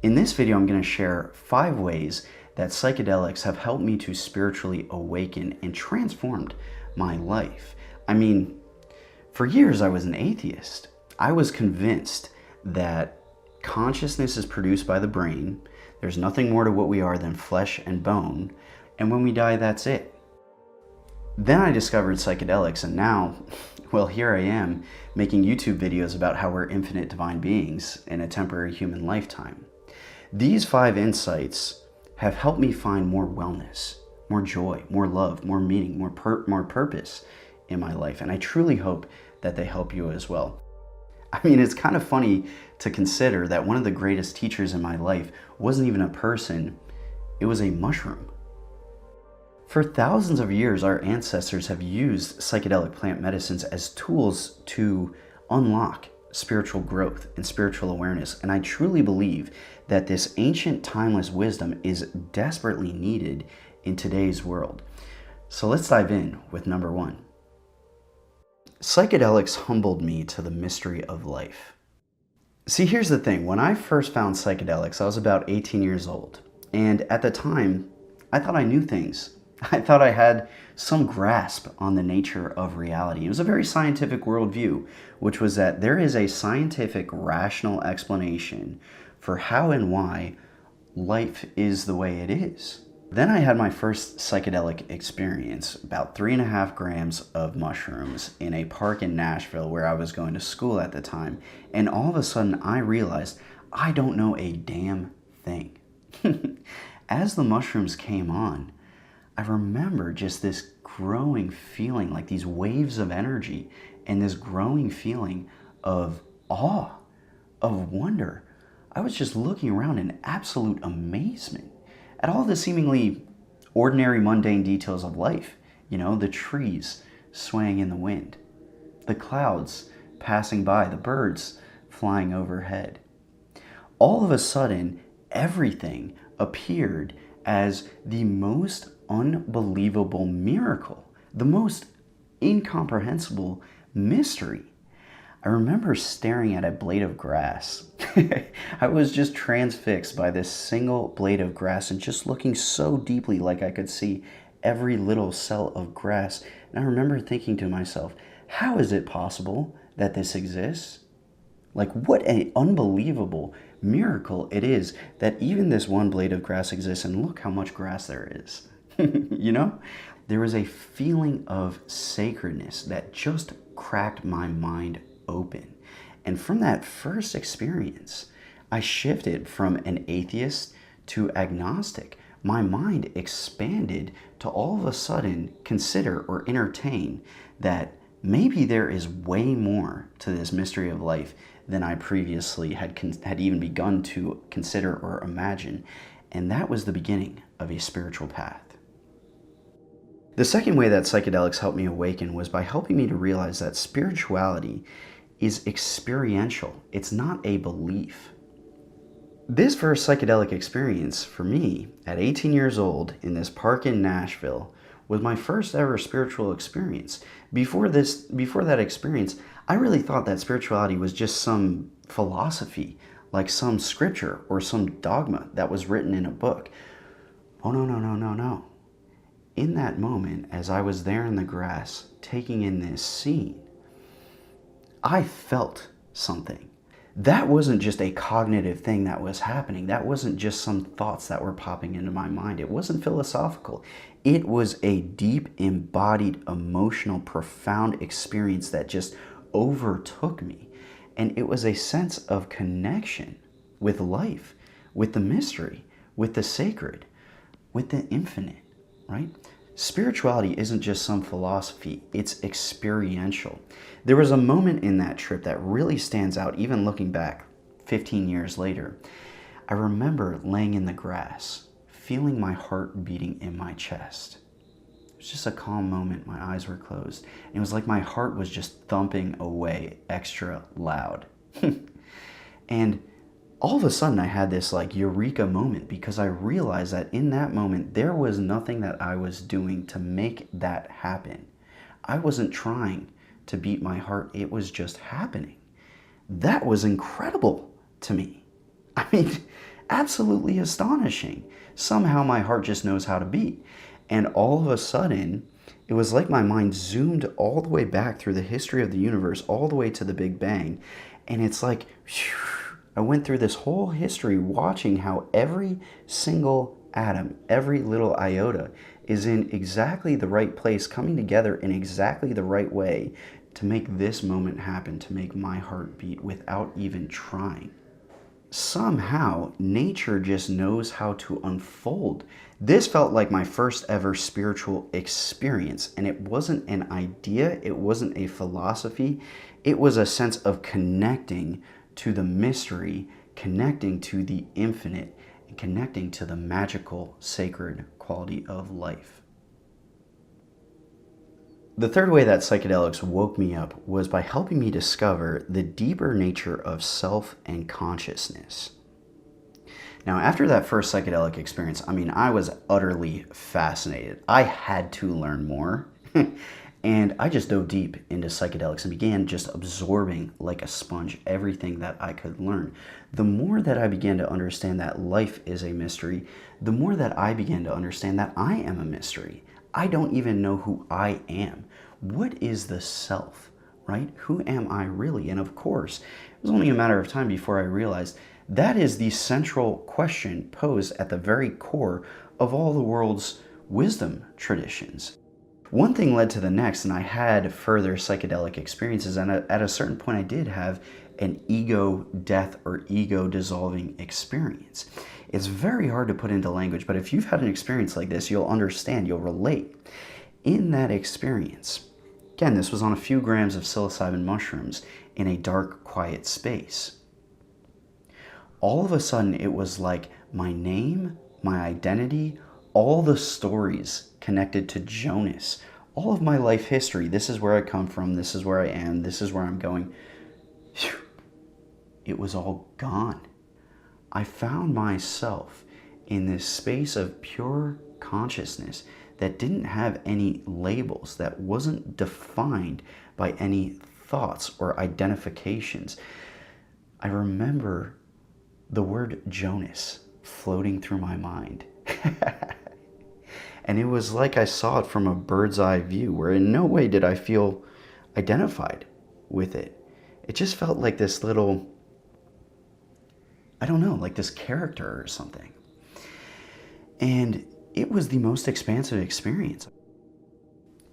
In this video, I'm going to share 5 ways that psychedelics have helped me to spiritually awaken and transformed my life. I mean, for years I was an atheist. I was convinced that consciousness is produced by the brain. There's nothing more to what we are than flesh and bone. And when we die, that's it. Then I discovered psychedelics, and now, well, here I am making YouTube videos about how we're infinite divine beings in a temporary human lifetime. These 5 insights have helped me find more wellness, more joy, more love, more meaning, more purpose in my life. And I truly hope that they help you as well. I mean, it's kind of funny to consider that one of the greatest teachers in my life wasn't even a person, it was a mushroom. For thousands of years, our ancestors have used psychedelic plant medicines as tools to unlock spiritual growth and spiritual awareness. And I truly believe that this ancient, timeless wisdom is desperately needed in today's world. So let's dive in with number 1. Psychedelics humbled me to the mystery of life. See, here's the thing. When I first found psychedelics, I was about 18 years old. And at the time, I thought I knew things. I thought I had some grasp on the nature of reality. It was a very scientific worldview, which was that there is a scientific, rational explanation for how and why life is the way it is. Then I had my first psychedelic experience, about 3.5 grams of mushrooms in a park in Nashville where I was going to school at the time. And all of a sudden I realized I don't know a damn thing. As the mushrooms came on, I remember just this growing feeling, like these waves of energy, and this growing feeling of awe, of wonder. I was just looking around in absolute amazement at all the seemingly ordinary, mundane details of life. You know, the trees swaying in the wind, the clouds passing by, the birds flying overhead. All of a sudden, everything appeared as the most unbelievable miracle, the most incomprehensible mystery. I remember staring at a blade of grass. I was just transfixed by this single blade of grass and just looking so deeply, like I could see every little cell of grass. And I remember thinking to myself, how is it possible that this exists? Like, what an unbelievable miracle it is that even this one blade of grass exists, and look how much grass there is. You know, there was a feeling of sacredness that just cracked my mind open. And from that first experience, I shifted from an atheist to agnostic. My mind expanded to all of a sudden consider or entertain that maybe there is way more to this mystery of life than I previously had even begun to consider or imagine. And that was the beginning of a spiritual path. The second way that psychedelics helped me awaken was by helping me to realize that spirituality is experiential. It's not a belief. This first psychedelic experience for me at 18 years old in this park in Nashville was my first ever spiritual experience. Before that experience, I really thought that spirituality was just some philosophy, like some scripture or some dogma that was written in a book. Oh, no. In that moment, as I was there in the grass, taking in this scene, I felt something. That wasn't just a cognitive thing that was happening. That wasn't just some thoughts that were popping into my mind. It wasn't philosophical. It was a deep, embodied, emotional, profound experience that just overtook me. And it was a sense of connection with life, with the mystery, with the sacred, with the infinite. Right? Spirituality isn't just some philosophy, it's experiential. There was a moment in that trip that really stands out, even looking back 15 years later. I remember laying in the grass, feeling my heart beating in my chest. It was just a calm moment, my eyes were closed. And it was like my heart was just thumping away extra loud. And all of a sudden I had this like eureka moment, because I realized that in that moment there was nothing that I was doing to make that happen. I wasn't trying to beat my heart, it was just happening. That was incredible to me. I mean, absolutely astonishing. Somehow my heart just knows how to beat. And all of a sudden, it was like my mind zoomed all the way back through the history of the universe, all the way to the Big Bang. And it's like, I went through this whole history watching how every single atom, every little iota is in exactly the right place, coming together in exactly the right way to make this moment happen, to make my heart beat without even trying. Somehow, nature just knows how to unfold. This felt like my first ever spiritual experience, and it wasn't an idea, it wasn't a philosophy, it was a sense of connecting to the mystery, connecting to the infinite, and connecting to the magical, sacred quality of life. The third way that psychedelics woke me up was by helping me discover the deeper nature of self and consciousness. Now, after that first psychedelic experience, I was utterly fascinated. I had to learn more. And I just dove deep into psychedelics and began just absorbing like a sponge everything that I could learn. The more that I began to understand that life is a mystery, the more that I began to understand that I am a mystery. I don't even know who I am. What is the self, right? Who am I really? And of course, it was only a matter of time before I realized that is the central question posed at the very core of all the world's wisdom traditions. One thing led to the next, and I had further psychedelic experiences, and at a certain point I did have an ego death or ego dissolving experience. It's very hard to put into language, but if you've had an experience like this, you'll understand, you'll relate. In that experience, again, this was on a few grams of psilocybin mushrooms in a dark, quiet space. All of a sudden, it was like my name, my identity, all the stories connected to Jonas, all of my life history, this is where I come from, this is where I am, this is where I'm going, it was all gone. I found myself in this space of pure consciousness that didn't have any labels, that wasn't defined by any thoughts or identifications. I remember the word Jonas floating through my mind. And it was like I saw it from a bird's eye view, where in no way did I feel identified with it. It just felt like this little, I don't know, like this character or something. And it was the most expansive experience.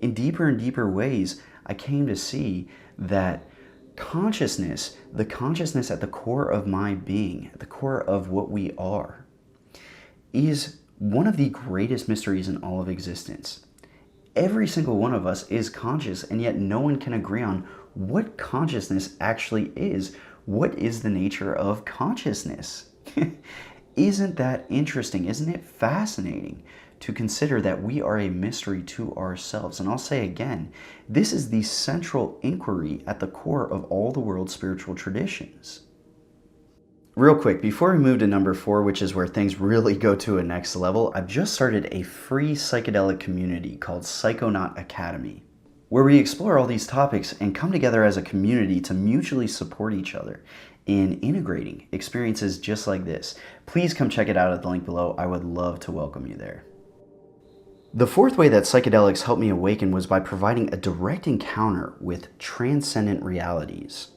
In deeper and deeper ways, I came to see that consciousness, the consciousness at the core of my being, at the core of what we are, is one of the greatest mysteries in all of existence. Every single one of us is conscious, and yet no one can agree on what consciousness actually is. What is the nature of consciousness? Isn't that interesting? Isn't it fascinating to consider that we are a mystery to ourselves? And I'll say again, this is the central inquiry at the core of all the world's spiritual traditions. Real quick, before we move to number 4, which is where things really go to a next level, I've just started a free psychedelic community called Psychonaut Academy, where we explore all these topics and come together as a community to mutually support each other in integrating experiences just like this. Please come check it out at the link below. I would love to welcome you there. The fourth way that psychedelics helped me awaken was by providing a direct encounter with transcendent realities.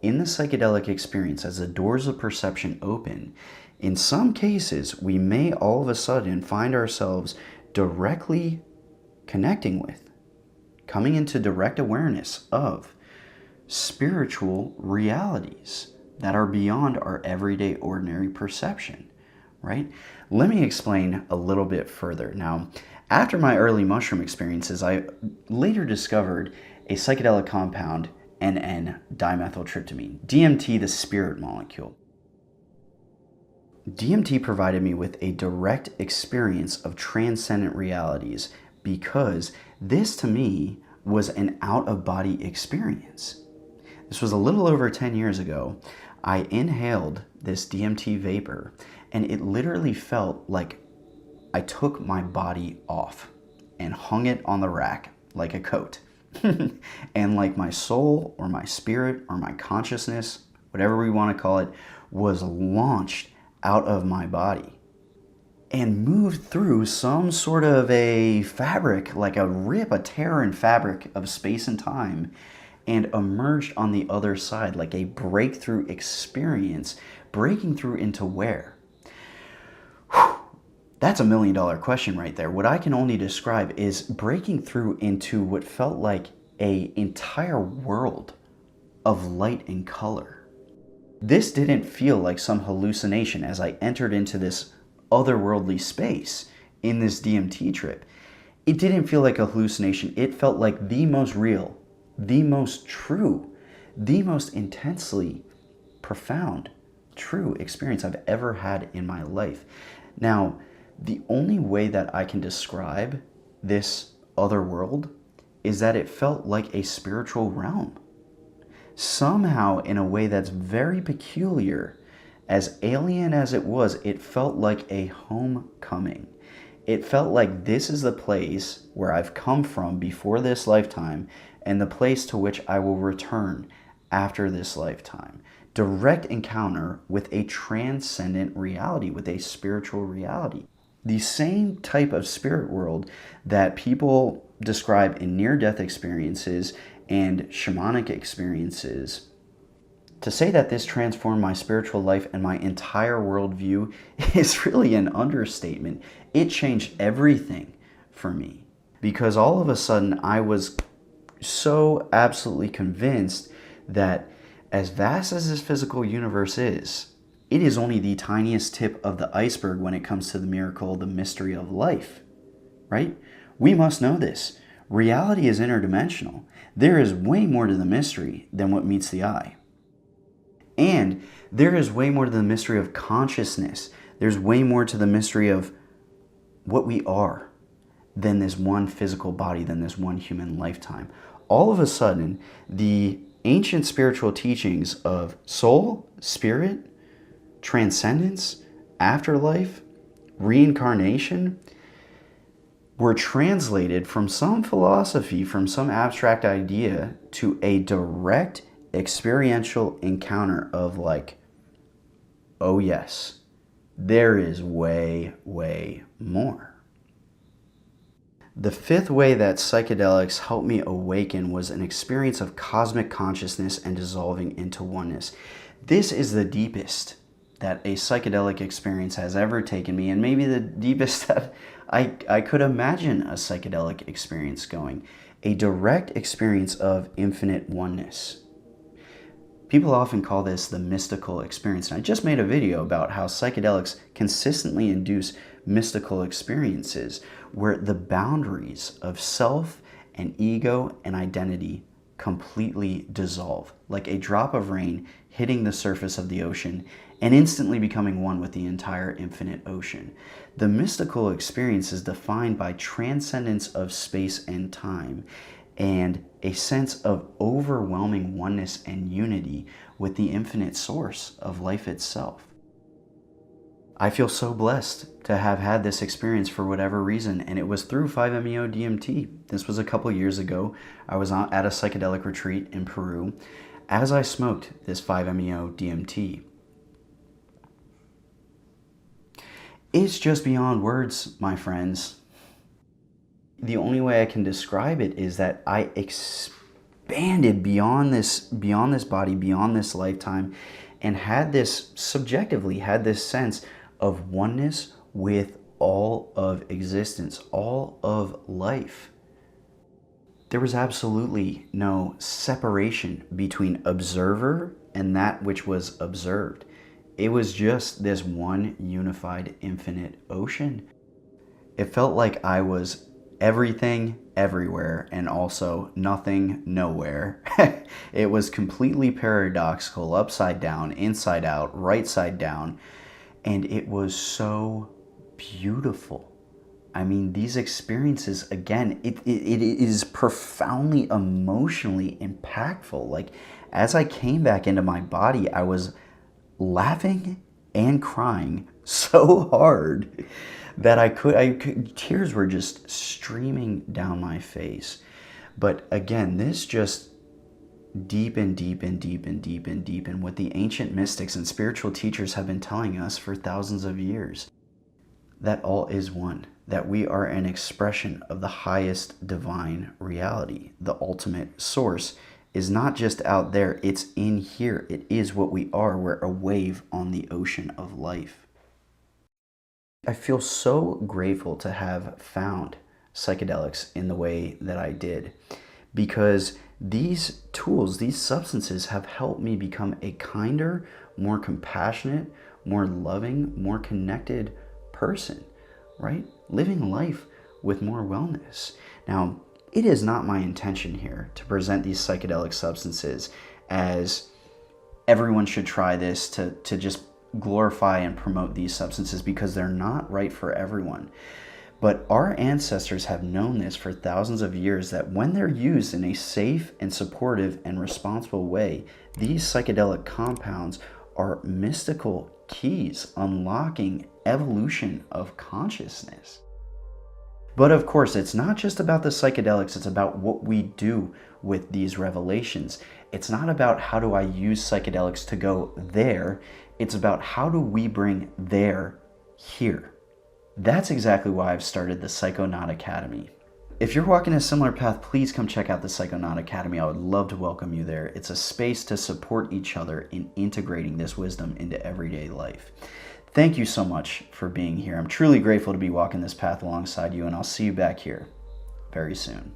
In the psychedelic experience, as the doors of perception open, in some cases, we may all of a sudden find ourselves directly connecting with, coming into direct awareness of spiritual realities that are beyond our everyday ordinary perception, right? Let me explain a little bit further. Now, after my early mushroom experiences, I later discovered a psychedelic compound, N,N-dimethyltryptamine, DMT, the spirit molecule. DMT provided me with a direct experience of transcendent realities because this, to me, was an out-of-body experience. This was a little over 10 years ago. I inhaled this DMT vapor, and it literally felt like I took my body off and hung it on the rack like a coat. And like my soul or my spirit or my consciousness, whatever we want to call it, was launched out of my body and moved through some sort of a fabric, like a tear in fabric of space and time, and emerged on the other side like a breakthrough experience, breaking through into where? Whew. That's $1 million question right there. What I can only describe is breaking through into what felt like an entire world of light and color. This didn't feel like some hallucination as I entered into this otherworldly space in this DMT trip. It didn't feel like a hallucination. It felt like the most real, the most true, the most intensely profound, true experience I've ever had in my life. Now, the only way that I can describe this other world is that it felt like a spiritual realm. Somehow, in a way that's very peculiar, as alien as it was, it felt like a homecoming. It felt like this is the place where I've come from before this lifetime and the place to which I will return after this lifetime. Direct encounter with a transcendent reality, with a spiritual reality. The same type of spirit world that people describe in near-death experiences and shamanic experiences. To say that this transformed my spiritual life and my entire worldview is really an understatement. It changed everything for me, because all of a sudden I was so absolutely convinced that as vast as this physical universe is, it is only the tiniest tip of the iceberg when it comes to the miracle, the mystery of life, right? We must know this. Reality is interdimensional. There is way more to the mystery than what meets the eye. And there is way more to the mystery of consciousness. There's way more to the mystery of what we are than this one physical body, than this one human lifetime. All of a sudden, the ancient spiritual teachings of soul, spirit, transcendence, afterlife, reincarnation were translated from some philosophy, from some abstract idea, to a direct experiential encounter of like, oh yes, there is way, way more. The fifth way that psychedelics helped me awaken was an experience of cosmic consciousness and dissolving into oneness. This is the deepest that a psychedelic experience has ever taken me, and maybe the deepest that I could imagine a psychedelic experience going. A direct experience of infinite oneness. People often call this the mystical experience, and I just made a video about how psychedelics consistently induce mystical experiences where the boundaries of self and ego and identity completely dissolve, like a drop of rain hitting the surface of the ocean and instantly becoming one with the entire infinite ocean. The mystical experience is defined by transcendence of space and time and a sense of overwhelming oneness and unity with the infinite source of life itself. I feel so blessed to have had this experience for whatever reason, and it was through 5-MeO-DMT. This was a couple years ago. I was at a psychedelic retreat in Peru as I smoked this 5-MeO-DMT. It's just beyond words, my friends. The only way I can describe it is that I expanded beyond this body, beyond this lifetime, and subjectively had this sense of oneness with all of existence, all of life. There was absolutely no separation between observer and that which was observed. It was just this one unified infinite ocean. It felt like I was everything, everywhere, and also nothing, nowhere. It was completely paradoxical, upside down, inside out, right side down, and it was so beautiful. I mean, these experiences, again, it is profoundly emotionally impactful. Like, as I came back into my body, I was laughing and crying so hard that tears were just streaming down my face. But again, this just deep and deep and deep and deep and deep in what the ancient mystics and spiritual teachers have been telling us for thousands of years. That all is one, that we are an expression of the highest divine reality. The ultimate source is not just out there, it's in here. It is what we are. We're a wave on the ocean of life. I feel so grateful to have found psychedelics in the way that I did, because these tools, these substances have helped me become a kinder, more compassionate, more loving, more connected person, right? Living life with more wellness. Now, it is not my intention here to present these psychedelic substances as everyone should try this, to just glorify and promote these substances, because they're not right for everyone. But our ancestors have known this for thousands of years, that when they're used in a safe and supportive and responsible way, these psychedelic compounds are mystical keys unlocking evolution of consciousness. But of course, it's not just about the psychedelics, it's about what we do with these revelations. It's not about how do I use psychedelics to go there, it's about how do we bring there here. That's exactly why I've started the Psychonaut Academy. If you're walking a similar path, please come check out the Psychonaut Academy. I would love to welcome you there. It's a space to support each other in integrating this wisdom into everyday life. Thank you so much for being here. I'm truly grateful to be walking this path alongside you, and I'll see you back here very soon.